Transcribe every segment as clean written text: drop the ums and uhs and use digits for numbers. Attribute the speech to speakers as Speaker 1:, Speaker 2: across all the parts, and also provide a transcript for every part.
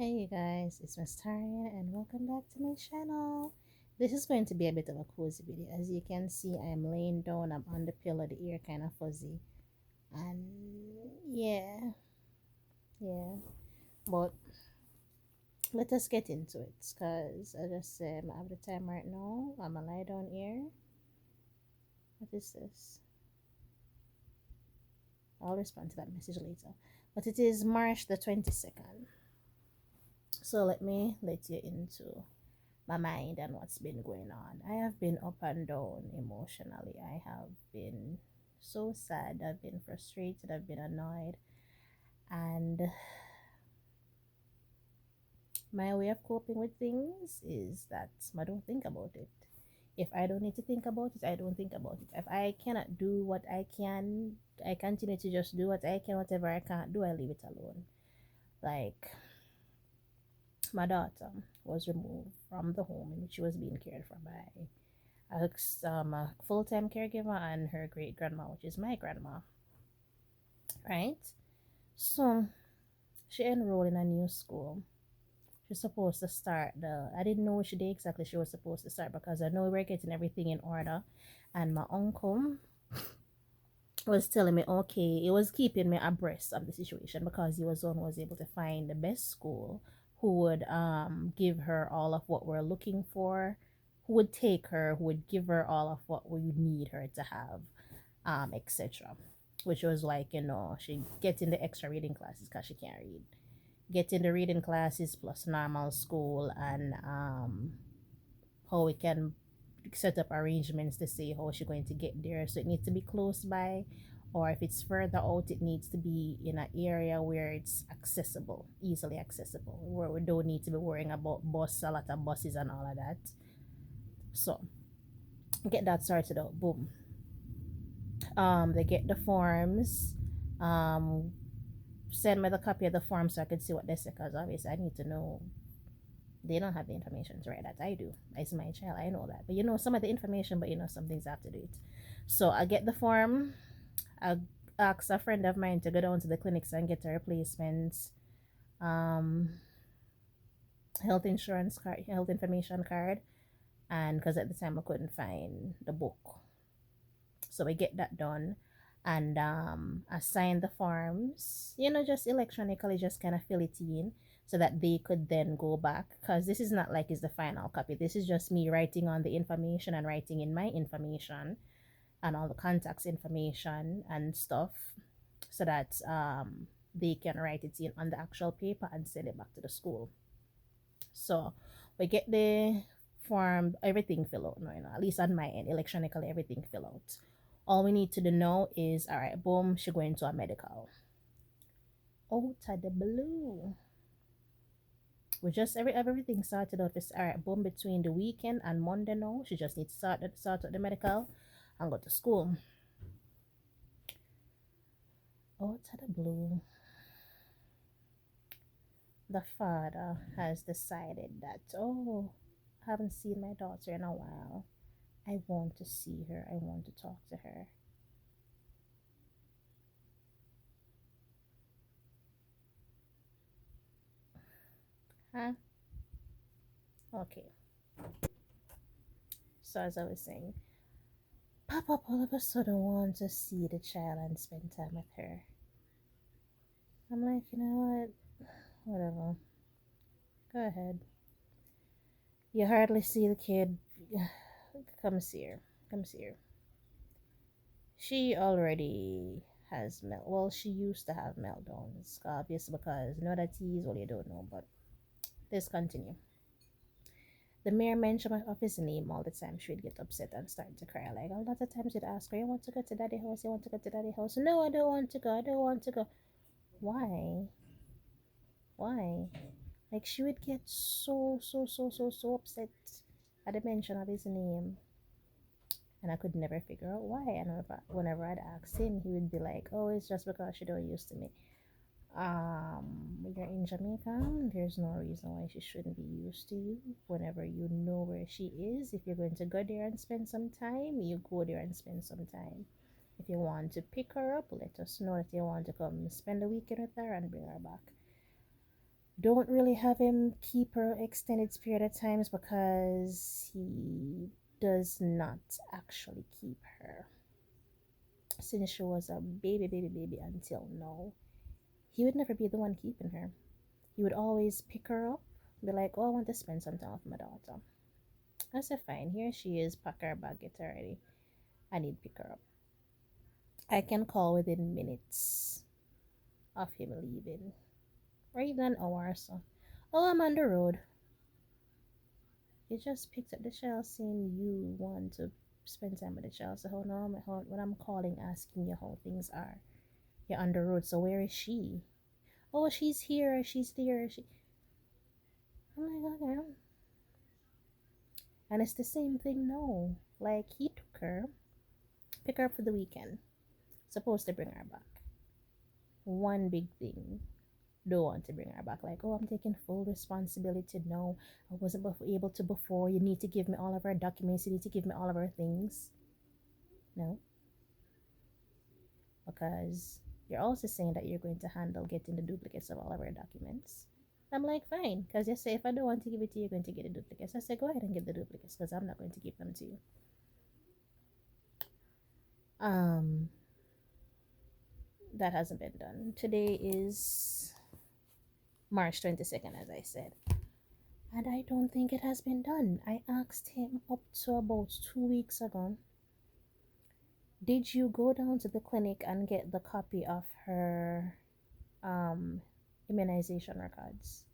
Speaker 1: Hey you guys, it's Miss Taurean and welcome back to my channel. This is going to be a bit of a cozy video. As you can see, I'm laying down, I'm on the pillow, the ear kind of fuzzy. And yeah. But let us get into it because I just I have the time right now. I'm gonna lie down here. What is this? I'll respond to that message later. But it is March the 22nd. So let me let you into my mind and what's been going on. I have been up and down emotionally. I have been so sad. I've been frustrated. I've been annoyed. And my way of coping with things is that I don't think about it. If I don't need to think about it, I don't think about it. If I cannot do what I can, I continue to just do what I can. Whatever I can't do, I leave it alone. Like, my daughter was removed from the home in which she was being cared for by a full-time caregiver and her great grandma, which is my grandma, right? So she enrolled in a new school. She's supposed to start I didn't know which day exactly she was supposed to start because I know we were getting everything in order, and my uncle was telling me, okay, he was keeping me abreast of the situation because he was the one who was able to find the best school who would give her all of what we're looking for, who would take her, who would give her all of what we need her to have, etc. Which was like, she getting the extra reading classes because she can't read, getting the reading classes plus normal school, and how we can set up arrangements to see how she's going to get there. So it needs to be close by, or if it's further out, it needs to be in an area where it's accessible, easily accessible, where we don't need to be worrying about a lot of buses and all of that. So get that sorted out. Boom. They get the forms. Um, Send me the copy of the form so I could see what they say, because obviously I need to know. They don't have the information to write that. I do. It's my child. I know that. But some of the information, but some things I have to do it. So I get the form. I ask a friend of mine to go down to the clinics and get a replacement um, health insurance card, health information card. And because at the time I couldn't find the book. So we get that done and assign the forms, just electronically, just kind of fill it in so that they could then go back, because this is not like it's the final copy. This is just me writing on the information and writing in my information and all the contacts information and stuff, so that they can write it in on the actual paper and send it back to the school. So we get the form, everything fill out now, at least on my end, electronically, everything fill out. All we need to do now is, all right, boom, she going to a medical. Out of the blue. We just everything sorted out. This, all right, boom, between the weekend and Monday now. She just needs to sort out the medical and go to school. Out of the blue. The father has decided that, oh, I haven't seen my daughter in a while. I want to see her. I want to talk to her. Huh? Okay. So as I was saying, Papa all of a sudden wants to see the child and spend time with her. I'm like, you know what? Whatever. Go ahead. You hardly see the kid. Come see her. Come see her. She already has well, she used to have meltdowns, obviously, because that tease, well, you don't know, but let's continue. The mere mention of his name all the time, she would get upset and start to cry. Like, a lot of times you'd ask her, you want to go to daddy house? You want to go to daddy house? No, I don't want to go. I don't want to go. Why? Why? Like, she would get so upset at the mention of his name. And I could never figure out why. And whenever I'd ask him, he would be like, oh, it's just because she don't used to me. You're in Jamaica. There's no reason why she shouldn't be used to you. Whenever you know where she is, if you're going to go there and spend some time, you go there and spend some time. If you want to pick her up, let us know that you want to come spend the weekend with her and bring her back. Don't really have him keep her extended period of times because he does not actually keep her since she was a baby until now. He would never be the one keeping her. He would always pick her up, be like, "Oh, I want to spend some time with my daughter." I said, "Fine, here she is, pack her bag, get her ready. I need to pick her up." I can call within minutes of him leaving, or even an hour or so. "Oh, I'm on the road." It just picks up the child saying you want to spend time with the child. So when I'm calling asking you how things are, you're on the road. So where is she? "Oh, she's here. She's there." I'm like, okay. And it's the same thing now. Like he took her, pick her up for the weekend. Supposed to bring her back. One big thing. Don't want to bring her back. Like, "Oh, I'm taking full responsibility. No, I wasn't able to before. You need to give me all of our documents. You need to give me all of our things." No, because you're also saying that you're going to handle getting the duplicates of all of our documents. I'm like, fine, because you say if I don't want to give it to you, you're going to get the duplicates. I say, go ahead and get the duplicates because I'm not going to give them to you. Um, that hasn't been done. Today is March 22nd, as I said, and I don't think it has been done. I asked him up to about 2 weeks ago, did you go down to the clinic and get the copy of her um, immunization records?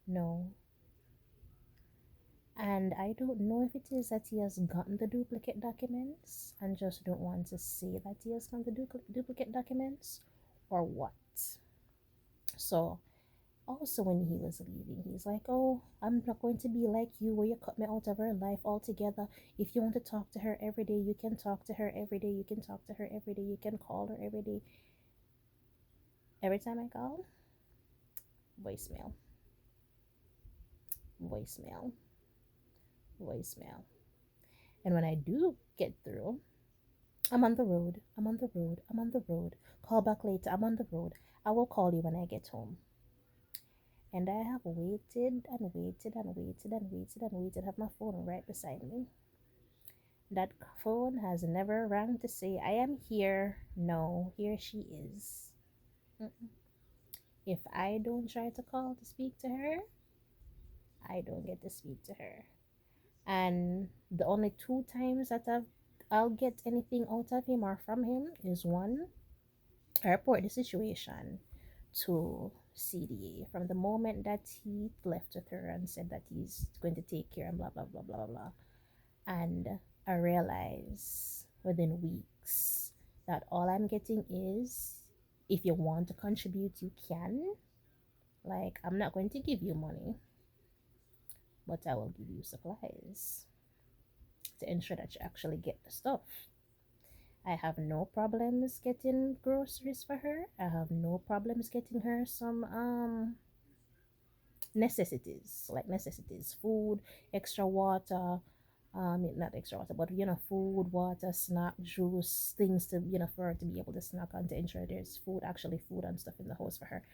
Speaker 1: No. And I don't know if it is that he has gotten the duplicate documents and just don't want to say that he has gotten the duplicate documents or what. So, also when he was leaving, he's like, "Oh, I'm not going to be like you where you cut me out of her life altogether. If you want to talk to her every day, you can talk to her every day. You can talk to her every day. You can call her every day." Every time I call, voicemail, voicemail, voicemail. And when I do get through, "I'm on the road. I'm on the road. I'm on the road. Call back later. I'm on the road. I will call you when I get home." And I have waited and waited and waited and waited and waited. I have my phone right beside me. That phone has never rang to say, "I am here." No, here she is. Mm-mm. If I don't try to call to speak to her, I don't get to speak to her. And the only two times that I'll get anything out of him or from him is one, I report the situation to CDA from the moment that he left with her and said that he's going to take care and blah blah blah blah blah. And I realize within weeks that all I'm getting is, if you want to contribute, you can. Like, I'm not going to give you money, but I will give you supplies to ensure that you actually get the stuff. I have no problems getting groceries for her. I have no problems getting her some necessities, like necessities, food, extra water, not extra water, but food, water, snack, juice, things to for her to be able to snack on to ensure there's food, actually food and stuff in the house for her.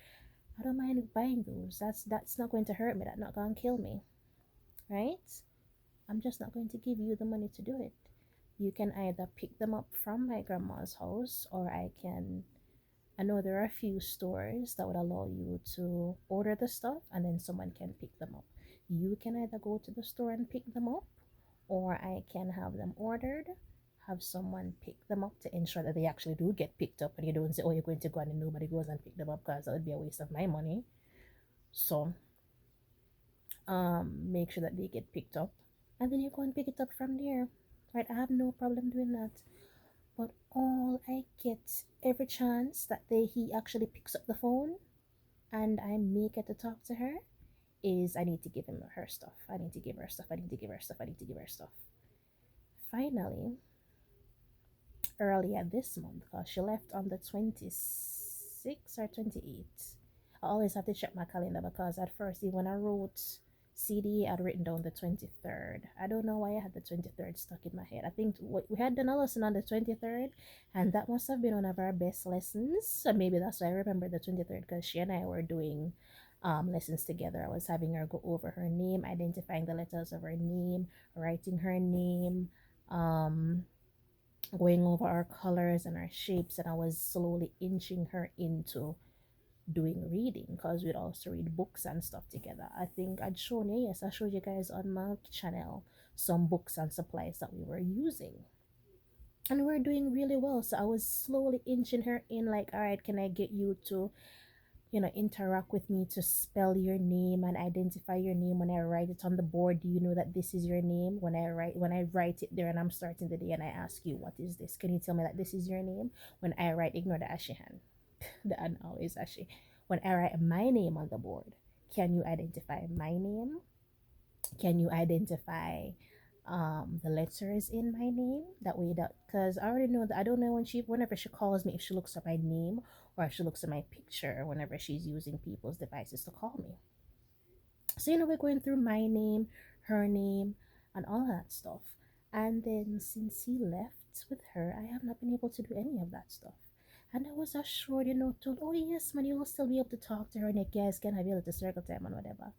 Speaker 1: I don't mind buying those. That's not going to hurt me. That's not going to kill me, right? I'm just not going to give you the money to do it. You can either pick them up from my grandma's house, or I know there are a few stores that would allow you to order the stuff and then someone can pick them up. You can either go to the store and pick them up, or I can have them ordered, have someone pick them up to ensure that they actually do get picked up, and you don't say, "Oh, you're going to go," and nobody goes and pick them up, because that would be a waste of my money. So, make sure that they get picked up, and then you go and pick it up from there. Right? I have no problem doing that. But all I get every chance that he actually picks up the phone and I make it to talk to her is, I need to give him her stuff. I need to give her stuff. I need to give her stuff. I need to give her stuff. Finally, earlier this month, because she left on the 26th or 28th. I always have to check my calendar, because at first, even when I wrote CD, I'd written down the 23rd. I don't know why I had the 23rd stuck in my head. I think we had done a lesson on the 23rd, and that must have been one of our best lessons. So maybe that's why I remember the 23rd, because she and I were doing lessons together. I was having her go over her name, identifying the letters of her name, writing her name, um, going over our colors and our shapes, and I was slowly inching her into doing reading because we'd also read books and stuff together. I think I'd shown you, yes, I showed you guys on my channel some books and supplies that we were using. And we were doing really well. So I was slowly inching her in, like, all right, can I get you to, interact with me to spell your name and identify your name when I write it on the board? Do you know that this is your name? When I write it there and I'm starting the day and I ask you, what is this? Can you tell me that this is your name? When I write, ignore the ashy hand. The and always ashy. When I write my name on the board, can you identify my name? Can you identify the letters in my name? That way, that because I already know that I don't know whenever she calls me, if she looks at my name or if she looks at my picture whenever she's using people's devices to call me. So we're going through my name, her name, and all that stuff. And then since he left with her, I have not been able to do any of that stuff. And I was assured, told, oh yes, man, you'll still be able to talk to her and you guys can have a little circle time and whatever.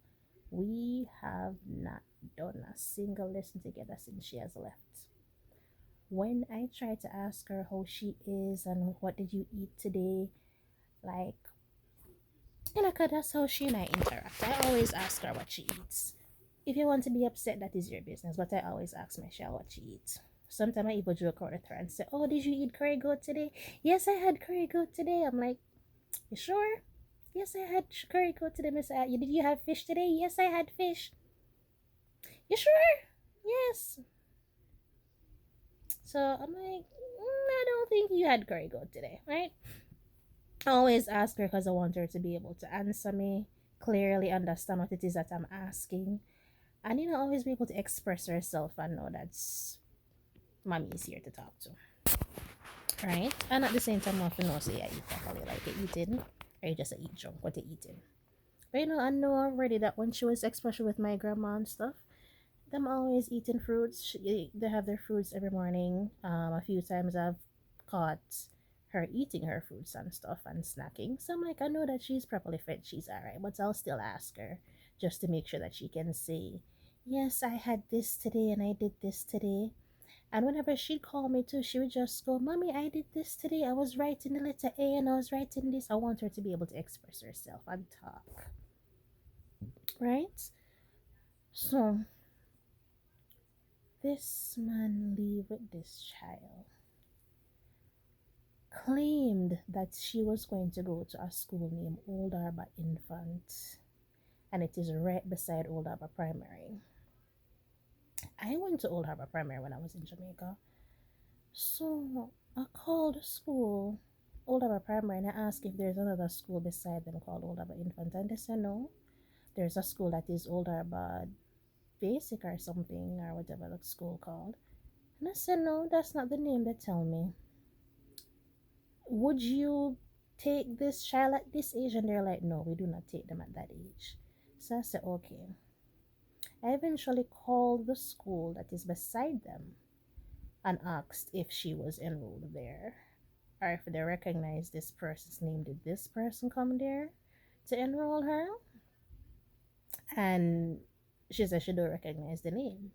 Speaker 1: We have not done a single lesson together since she has left. When I try to ask her how she is and what did you eat today, like, cause that's how she and I interact. I always ask her what she eats. If you want to be upset, that is your business. But I always ask Michelle what she eats. Sometimes I even joke around with her and say, oh, did you eat curry goat today? Yes, I had curry goat today. I'm like, you sure? Yes, I had curry goat today, Miss. Did you have fish today? Yes, I had fish. You sure? Yes. So I'm like, I don't think you had curry goat today, right? I always ask her because I want her to be able to answer me clearly, understand what it is that I'm asking, and always be able to express herself and know that's mommy is here to talk to, right? And at the same time, I have to know say I eat properly, like you eating, or you just eat junk, what you eating. But I know already that when she was especially with my grandma and stuff, them always eating fruits. They have their fruits every morning. A few times I've caught her eating her fruits and stuff and snacking. So I'm like, I know that she's properly fed. She's alright, but I'll still ask her just to make sure that she can say, yes, I had this today and I did this today. And whenever she'd call me too, she would just go, Mommy, I did this today. I was writing the letter A and I was writing this. I want her to be able to express herself and talk. Right? So this man leave with this child claimed that she was going to go to a school named Old Harbor Infant, and it is right beside Old Harbor Primary. I went to Old Harbor Primary when I was in Jamaica, so I called the school Old Harbor Primary and I asked if there's another school beside them called Old Harbor Infant, and they said no. There's a school that is Old Harbor Basic or something or whatever the school called. And I said, no, that's not the name they tell me. Would you take this child at this age? And they're like, no, we do not take them at that age. So I said, okay. I eventually called the school that is beside them and asked if she was enrolled there or if they recognize this person's name. Did this person come there to enroll her? And she said she don't recognize the name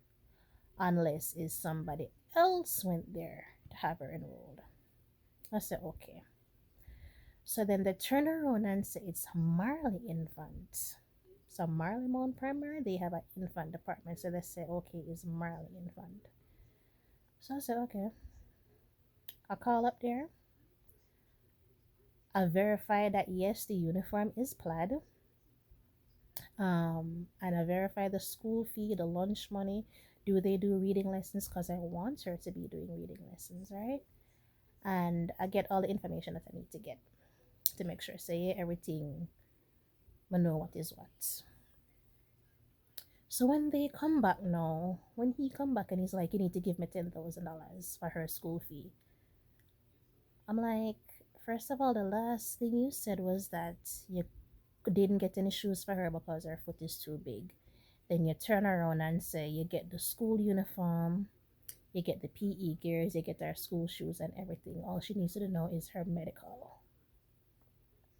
Speaker 1: unless it's somebody else went there to have her enrolled. I said, okay. So then they turn around and say it's Marley Infant. So Marley Mount Primary, they have an infant department. So they say, okay, it's Marley Infant. So I said, okay. I call up there. I verify that yes, the uniform is plaid. And I verify the school fee, the lunch money. Do they do reading lessons? Because I want her to be doing reading lessons, right? And I get all the information that I need to get to make sure say everything I know what is what. So when they come back now, when he come back and he's like, you need to give me $10,000 for her school fee. I'm like, first of all, the last thing you said was that you didn't get any shoes for her because her foot is too big. Then you turn around and say you get the school uniform, you get the PE gears, you get her school shoes and everything. All she needs to know is her medical.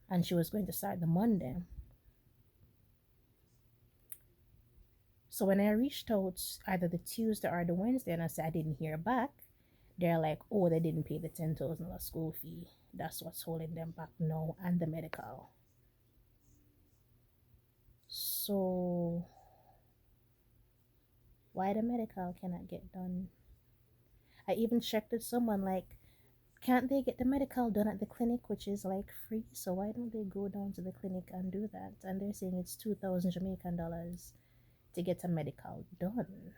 Speaker 1: And she was going to start the Monday. So when I reached out either the Tuesday or the Wednesday and I said I didn't hear back, they're like, oh, they didn't pay the $10,000 school fee. That's what's holding them back now, and the medical. So why the medical cannot get done? I even checked with someone like, can't they get the medical done at the clinic, which is like free? So why don't they go down to the clinic and do that? And they're saying it's 2,000 Jamaican dollars to get a medical done.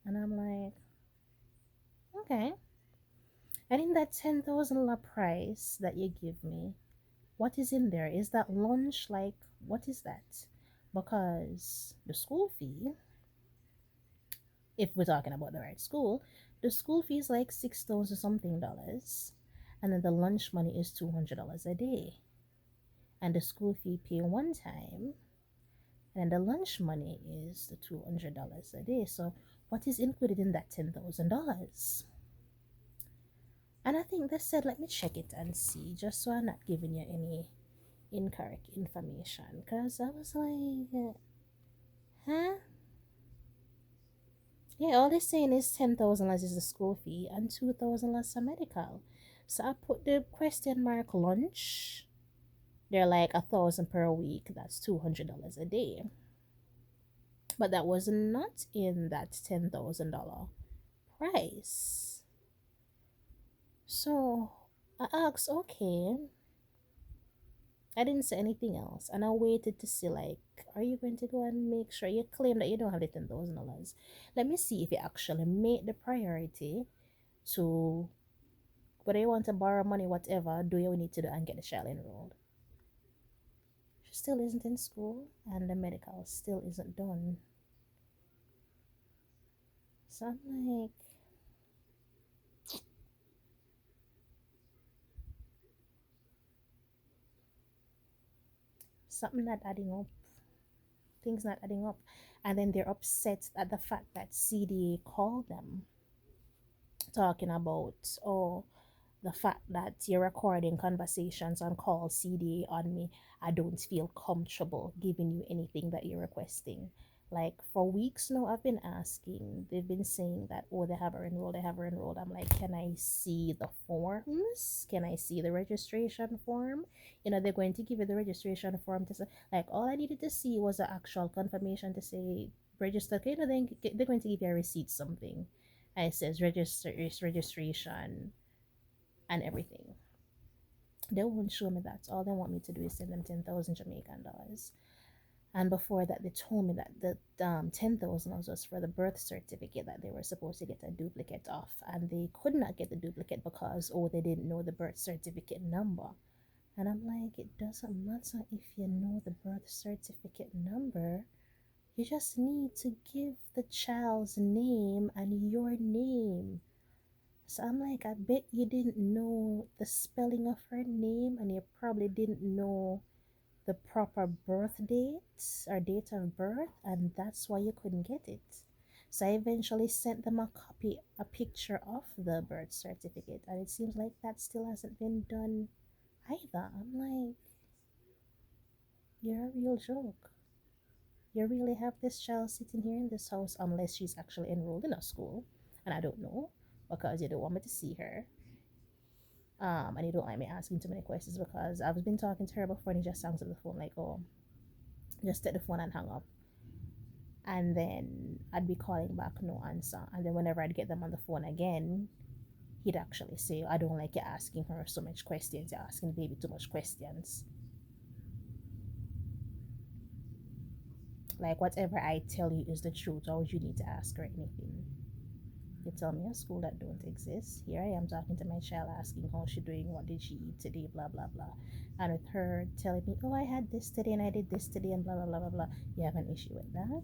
Speaker 1: And I'm like, okay. And in that $10,000 price that you give me, what is in there? Is that lunch? Like, what is that? Because the school fee, if we're talking about the right school, the school fee is like 6,000 something dollars. And then the lunch money is $200 a day. And the school fee pay one time. And then the lunch money is the $200 a day. So what is included in that $10,000? And I think they said, let me check it and see, just so I'm not giving you any incorrect information. Because I was like, huh? Yeah, all they're saying is 10,000 is the school fee and 2,000 a medical. So I put the question mark lunch. They're like 1,000 per week. That's $200 a day. But that was not in that $10,000 price. So I asked, okay, I didn't say anything else, and I waited to see, like, are you going to go and make sure you claim that you don't have the $10,000? Let me see if you actually made the priority to whether you want to borrow money, whatever, do you need to do and get the child enrolled. She still isn't in school, and the medical still isn't done. So I'm like, something not adding up. Things not adding up. And then they're upset at the fact that CDA called them talking about, oh, the fact that you're recording conversations on call CDA on me, I don't feel comfortable giving you anything that you're requesting. Like for weeks now, I've been asking, they've been saying that, oh, they have her enrolled, they have her enrolled. I'm like, can I see the forms? Can I see the registration form? You know, they're going to give you the registration form to say, like, all I needed to see was the actual confirmation to say registered. Okay, you know, then they're going to give you a receipt, something. And it says registration and everything. They won't show me that. All they want me to do is send them 10,000 Jamaican dollars. And before that, they told me that the 10,000 was just for the birth certificate that they were supposed to get a duplicate of, and they could not get the duplicate because they didn't know the birth certificate number. And I'm like, it doesn't matter if you know the birth certificate number. You just need to give the child's name and your name. So I'm like, I bet you didn't know the spelling of her name, and you probably didn't know the proper birth date or date of birth, and that's why you couldn't get it. So I eventually sent them a picture of the birth certificate, and it seems like that still hasn't been done either. I'm like, you're a real joke. You really have this child sitting here in this house unless she's actually enrolled in a school, and I don't know because you don't want me to see her. And you don't like me asking too many questions because I've been talking to her before and he just hangs up the phone like, oh, just take the phone and hang up. And then I'd be calling back, no answer. And then whenever I'd get them on the phone again, he'd actually say, I don't like you asking her so much questions. You're asking the baby too much questions. Like, whatever I tell you is the truth, or would you need to ask her anything? You tell me a school that don't exist. Here I am talking to my child, asking how she doing, what did she eat today, blah blah blah. And with her telling me, oh, I had this today and I did this today and blah blah blah blah blah. You have an issue with that?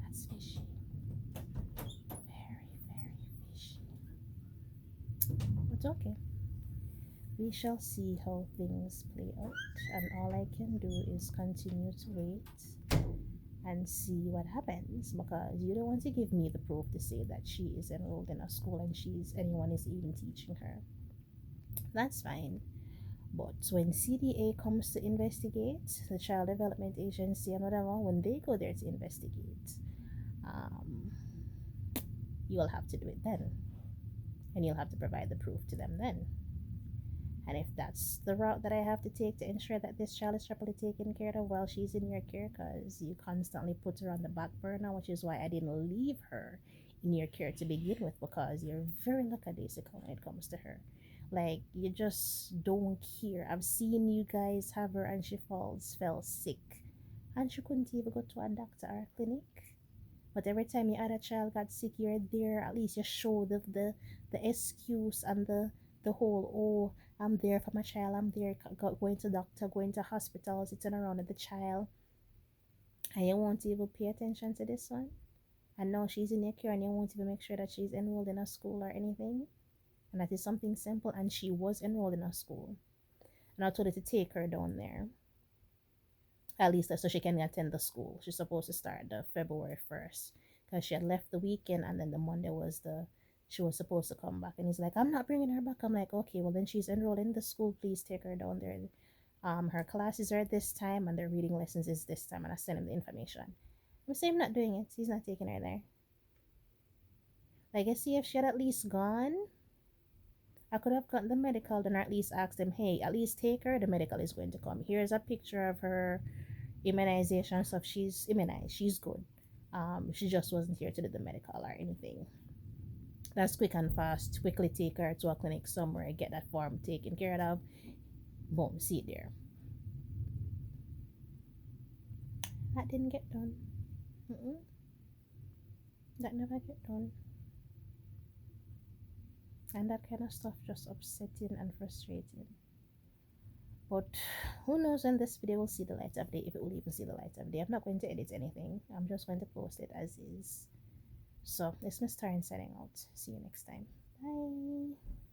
Speaker 1: That's fishy. Very, very fishy. But okay. We shall see how things play out, and all I can do is continue to wait and see what happens, because you don't want to give me the proof to say that she is enrolled in a school and anyone is even teaching her. That's fine. But when CDA comes to investigate, the Child Development Agency, another one, when they go there to investigate, um, you'll have to do it then. And you'll have to provide the proof to them then. And if that's the route that I have to take to ensure that this child is properly taken care of while she's in your care, because you constantly put her on the back burner, which is why I didn't leave her in your care to begin with, because you're very lackadaisical when it comes to her. Like, you just don't care. I've seen you guys have her and she fell sick. And she couldn't even go to a doctor or a clinic. But every time your other child got sick, you're there. At least you show the excuse and the whole, oh, I'm there for my child. I'm there going to doctor, going to hospital, sitting around with the child. And you won't even pay attention to this one. And now she's in your care and you won't even make sure that she's enrolled in a school or anything. And that is something simple. And she was enrolled in a school. And I told her to take her down there. At least so she can attend the school. She's supposed to start the February 1st. Because she had left the weekend and then the Monday was she was supposed to come back. And he's like, I'm not bringing her back. I'm like, okay, well then she's enrolled in the school. Please take her down there. Her classes are this time and their reading lessons is this time. And I sent him the information. I'm saying I'm not doing it. He's not taking her there. Like, I see if she had at least gone, I could have gotten the medical then, or at least asked them, hey, at least take her. The medical is going to come. Here's a picture of her immunization stuff. She's immunized. She's good. She just wasn't here to do the medical or anything. That's quick and fast. Quickly take her to a clinic somewhere, get that form taken care of. Boom, see it there. That didn't get done. Mm-mm. That never get done. And that kind of stuff just upsetting and frustrating. But who knows when this video will see the light of day, if it will even see the light of day. I'm not going to edit anything. I'm just going to post it as is. So it's Miss Taurean signing out. See you next time. Bye.